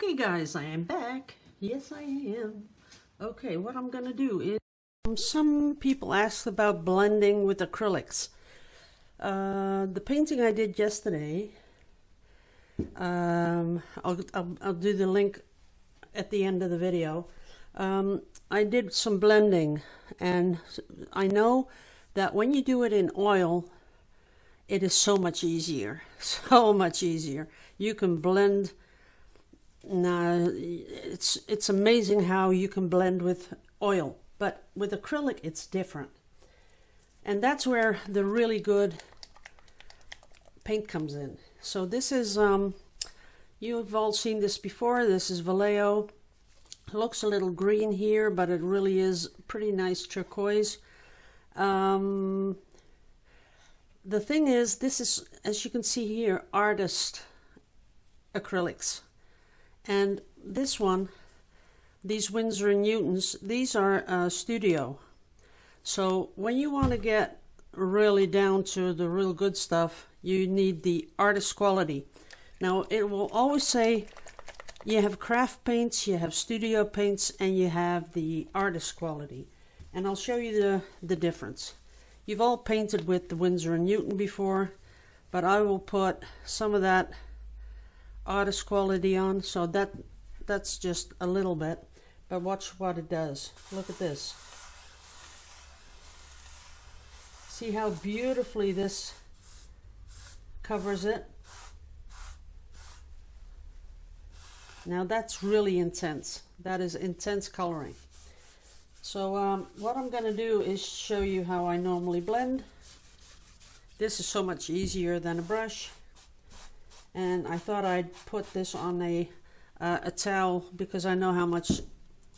Okay guys, I am back. Yes, I am. Okay, what I'm gonna do is, some people asked about blending with acrylics. The painting I did yesterday, I'll do the link at the end of the video. I did some blending, and I know that when you do it in oil, it is so much easier. So much easier. You can blend. Now, it's amazing how you can blend with oil, but with acrylic it's different. And that's where the really good paint comes in. So this is, you've all seen this before. This is Vallejo. It looks a little green here, but it really is pretty nice turquoise. The thing is, this is, as you can see here, artist acrylics. And this one, these Winsor & Newtons, these are studio. So when you want to get really down to the real good stuff, you need the artist quality. Now it will always say you have craft paints, you have studio paints, and you have the artist quality. And I'll show you the difference. You've all painted with the Winsor & Newton before, but I will put some of that artist quality on, so that's just a little bit, but watch what it does. Look at this. See how beautifully this covers it? Now that's really intense. That is intense coloring. So what I'm going to do is show you how I normally blend. This is so much easier than a brush. And I thought I'd put this on a towel because I know how much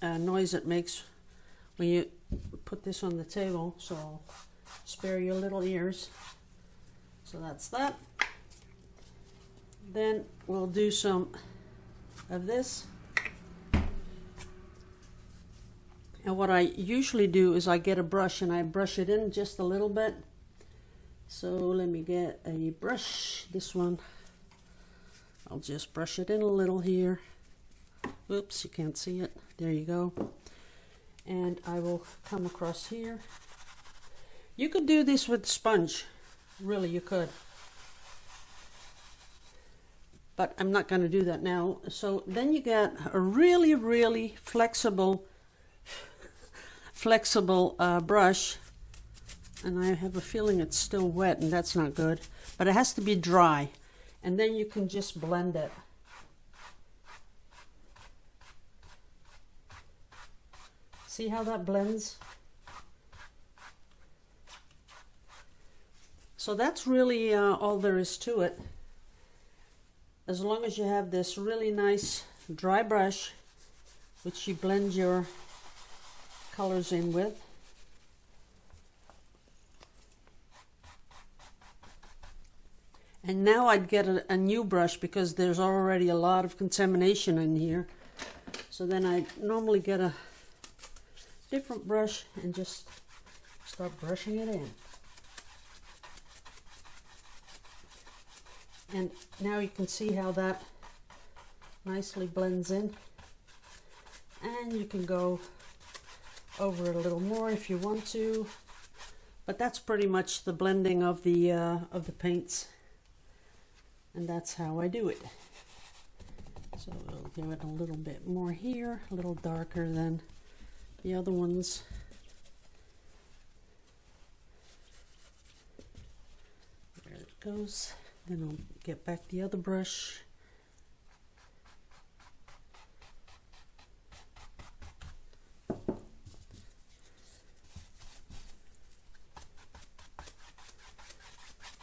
noise it makes when you put this on the table, so I'll spare your little ears. So that's that. Then we'll do some of this. And what I usually do is I get a brush and I brush it in just a little bit. So let me get a brush, this one. I'll just brush it in a little here. Oops, you can't see it. There you go. And I will come across here. You could do this with sponge. Really, you could. But I'm not going to do that now. So then you get a really, really flexible brush. And I have a feeling it's still wet, and that's not good. But it has to be dry. And then you can just blend it. See how that blends? So that's really all there is to it. As long as you have this really nice dry brush, which you blend your colors in with. And now I'd get a new brush because there's already a lot of contamination in here. So then I normally get a different brush and just start brushing it in. And now you can see how that nicely blends in. And you can go over it a little more if you want to. But that's pretty much the blending of the paints. And that's how I do it. So we'll give it a little bit more here, a little darker than the other ones. There it goes. Then I'll get back the other brush.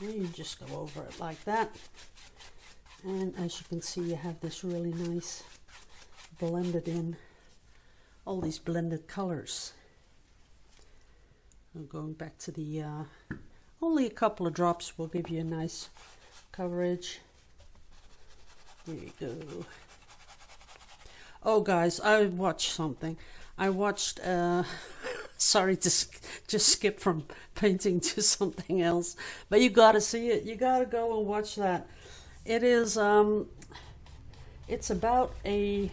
And you just go over it like that. And as you can see, you have this really nice blended in, all these blended colors. I'm going back to the, only a couple of drops will give you a nice coverage. There you go. Oh guys, I watched something. I watched, sorry to just skip from painting to something else, but you gotta see it. You gotta go and watch that. It is It's about a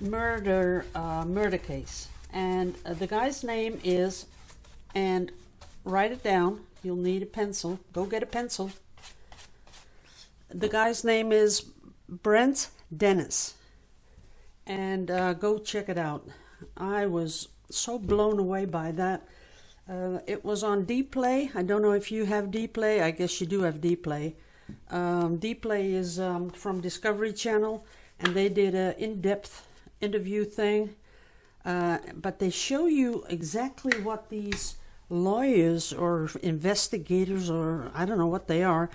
murder case, and the guy's name is, and write it down, you'll need a pencil, go get a pencil. The guy's name is Brent Dennis, and go check it out. I was so blown away by that. It was on Dplay. I don't know if you have Dplay. I guess you do have Dplay. Dplay is from Discovery Channel, and they did an in-depth interview thing. But they show you exactly what these lawyers or investigators, or I don't know what they are,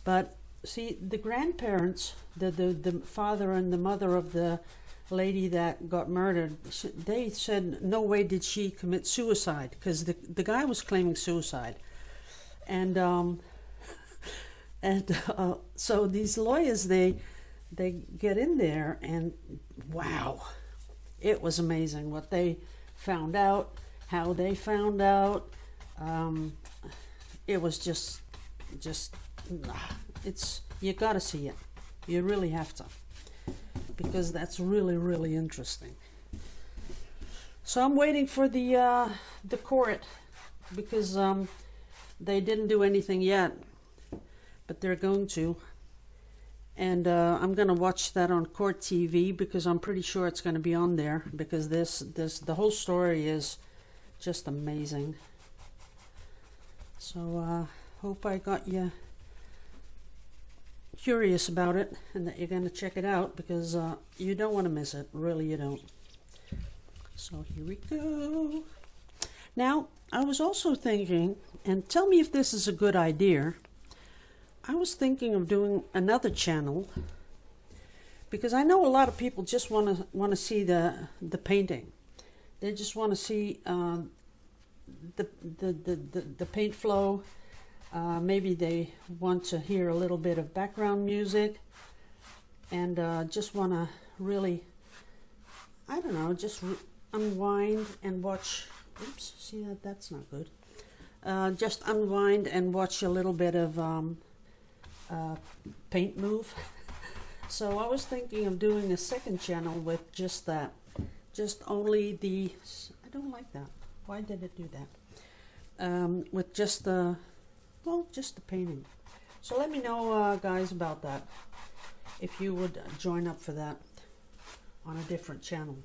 but see, the grandparents, the father and the mother of the lady that got murdered, they said no way did she commit suicide, because the guy was claiming suicide. And so these lawyers, they get in there, and wow, it was amazing what they found out, how they found out. It was just it's, you gotta see it, you really have to, because that's really, really interesting. So I'm waiting for the court, because they didn't do anything yet, but they're going to. And I'm going to watch that on Court TV, because I'm pretty sure it's going to be on there, because the whole story is just amazing. So hope I got you curious about it, and that you're going to check it out, because you don't want to miss it, really you don't. So here we go. Now, I was also thinking, and tell me if this is a good idea, I was thinking of doing another channel, because I know a lot of people just want to see the painting. They just want to see the paint flow. Maybe they want to hear a little bit of background music, and just want to really, I don't know, just unwind and watch. Oops, see that's not good. Just unwind and watch a little bit of paint move. So I was thinking of doing a second channel with just that, just only the, I don't like that, why did it do that, with just the, well, just the painting. So let me know, guys, about that, if you would join up for that on a different channel.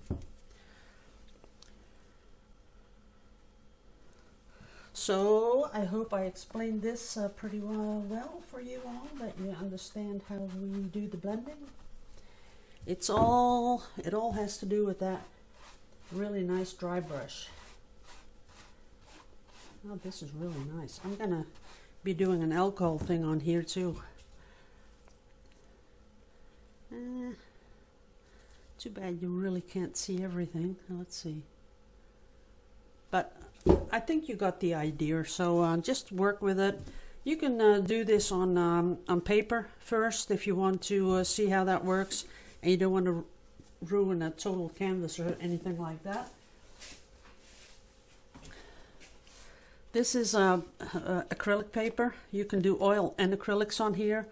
So I hope I explained this pretty well for you all, that you understand how we do the blending. It all has to do with that really nice dry brush. Oh, this is really nice. I'm gonna be doing an alcohol thing on here too. Too bad you really can't see everything. Let's see. But I think you got the idea, so just work with it. You can do this on paper first if you want to see how that works, and you don't want to ruin a total canvas or anything like that. This is acrylic paper. You can do oil and acrylics on here.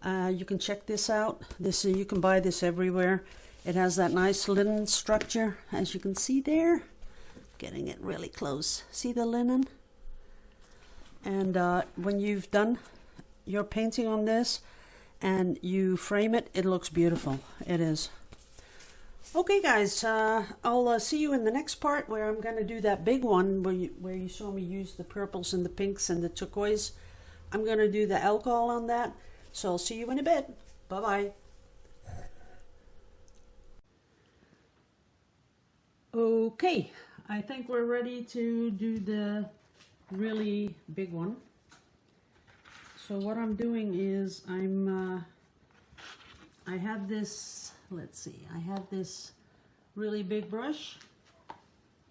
You can check this out. You can buy this everywhere. It has that nice linen structure, as you can see there. Getting it really close. See the linen? And when you've done your painting on this and you frame it, it looks beautiful. It is. Okay, guys, I'll see you in the next part, where I'm going to do that big one where you saw me use the purples and the pinks and the turquoise. I'm going to do the alcohol on that. So I'll see you in a bit. Bye-bye. Okay. I think we're ready to do the really big one. So what I'm doing is I have this, let's see, I have this really big brush,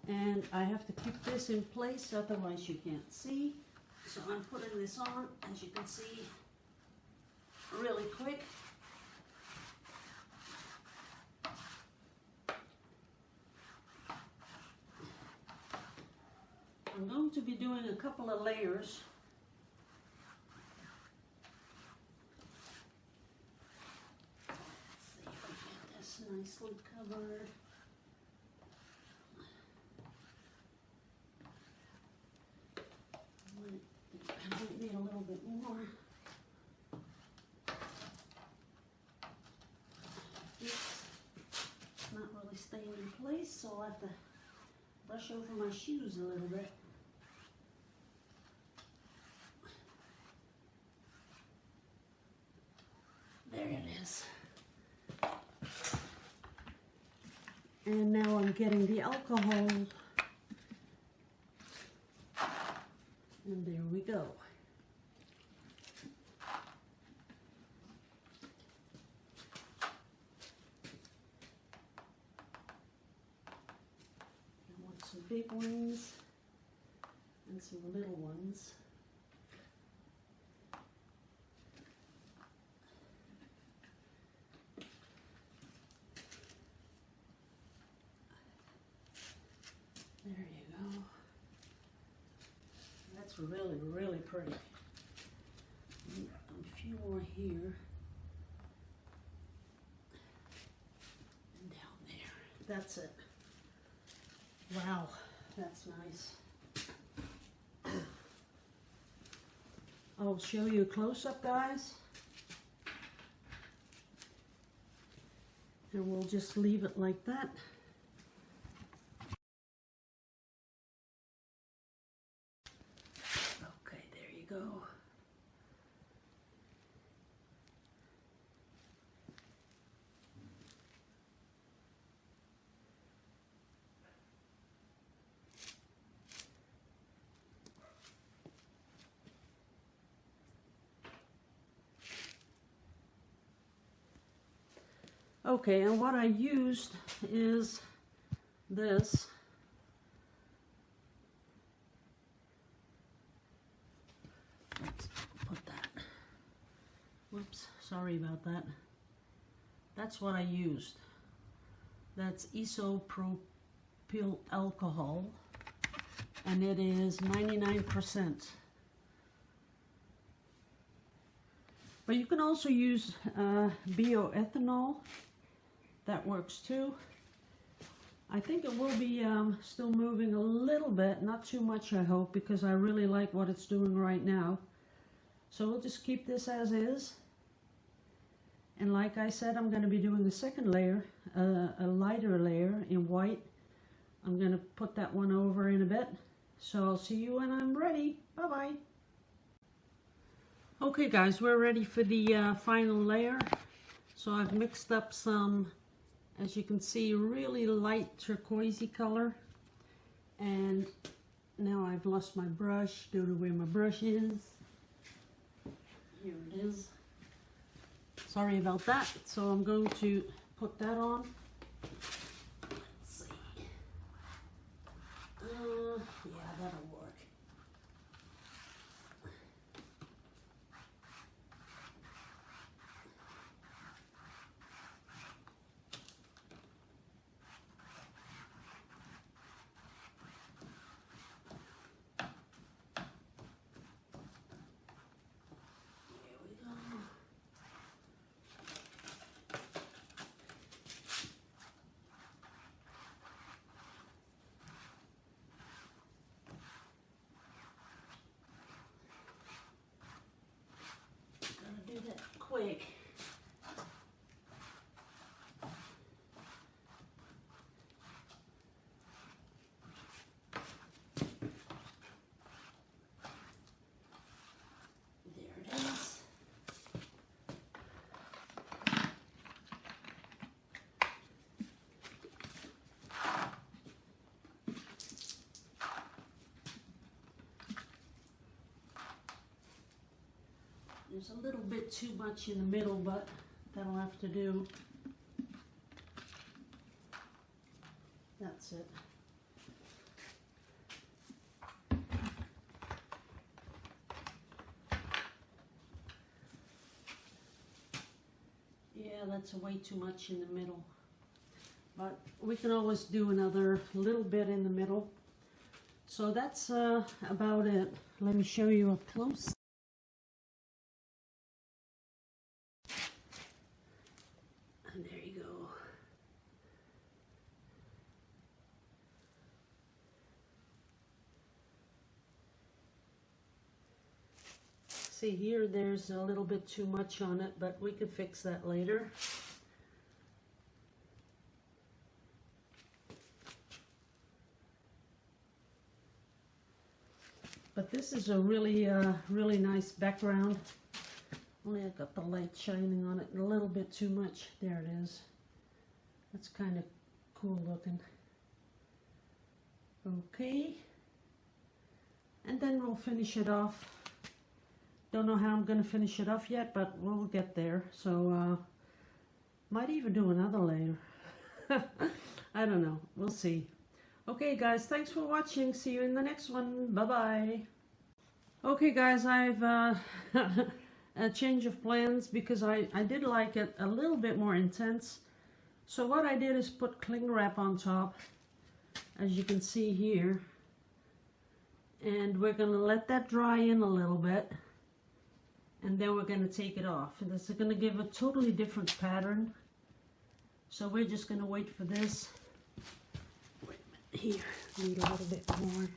and I have to keep this in place, otherwise you can't see. So I'm putting this on, as you can see, really quick. I'm going to be doing a couple of layers. Let's see if I nicely covered. I might need a little bit more. It's not really staying in place, so I'll have to brush over my shoes a little bit. There it is. And now I'm getting the alcohol. And there we go. I want some big ones and some little ones. There you go. That's really, really pretty. A few more here. And down there. That's it. Wow, that's nice. I'll show you a close-up, guys. And we'll just leave it like that. Okay, there you go. Okay, and what I used is this. Let's put that. Whoops, sorry about that. That's what I used. That's isopropyl alcohol, and it is 99%. But you can also use bioethanol. That works too. I think it will be still moving a little bit, not too much I hope, because I really like what it's doing right now. So we'll just keep this as is. And like I said, I'm going to be doing the second layer, a lighter layer in white. I'm going to put that one over in a bit. So I'll see you when I'm ready. Bye-bye. Okay guys, we're ready for the final layer. So I've mixed up some, as you can see, really light turquoisey color. And now I've lost my brush. Go to where my brush is. Here it is. Sorry about that. So I'm going to put that on. Let's see. Yeah, that'll work. Quick. There it is. There's a little bit too much in the middle, but that'll have to do. That's it. Yeah, that's way too much in the middle. But we can always do another little bit in the middle. So that's about it. Let me show you up close. And there you go. See here, there's a little bit too much on it, but we can fix that later. But this is a really, really nice background. Only I got the light shining on it a little bit too much. There it is. That's kind of cool looking. Okay. And then we'll finish it off. Don't know how I'm going to finish it off yet, but we'll get there. So, might even do another layer. I don't know. We'll see. Okay, guys, thanks for watching. See you in the next one. Bye-bye. Okay, guys, I've a change of plans because I did like it a little bit more intense. So what I did is put cling wrap on top, as you can see here. And we're going to let that dry in a little bit. And then we're going to take it off. And this is going to give a totally different pattern. So we're just going to wait for this. Wait a minute, here, need a little bit more.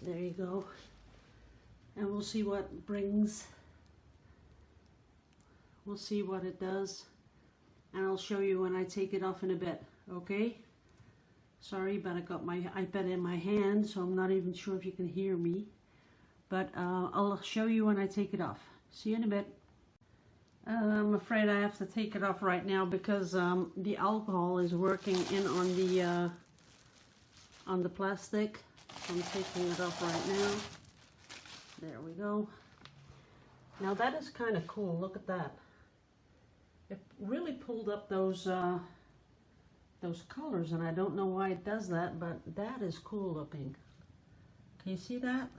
There you go. And we'll see what it brings. We'll see what it does. And I'll show you when I take it off in a bit, okay? Sorry, but I got my iPad in my hand, so I'm not even sure if you can hear me. But I'll show you when I take it off. See you in a bit. I'm afraid I have to take it off right now because the alcohol is working in on the plastic. I'm taking it off right now. There we go. Now that is kind of cool. Look at that. It really pulled up those colors, and I don't know why it does that, but that is cool looking. Can you see that?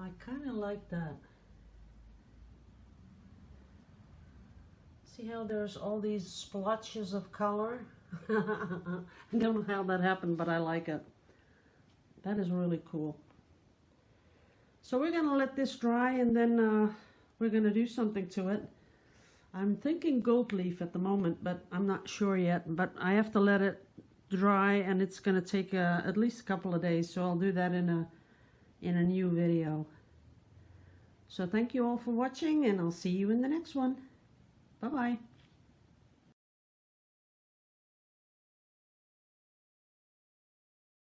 I kind of like that. See how there's all these splotches of color? I don't know how that happened, but I like it. That is really cool. So we're going to let this dry, and then we're going to do something to it. I'm thinking gold leaf at the moment, but I'm not sure yet. But I have to let it dry, and it's going to take at least a couple of days. So I'll do that in a new video. So thank you all for watching, and I'll see you in the next one. Bye-bye.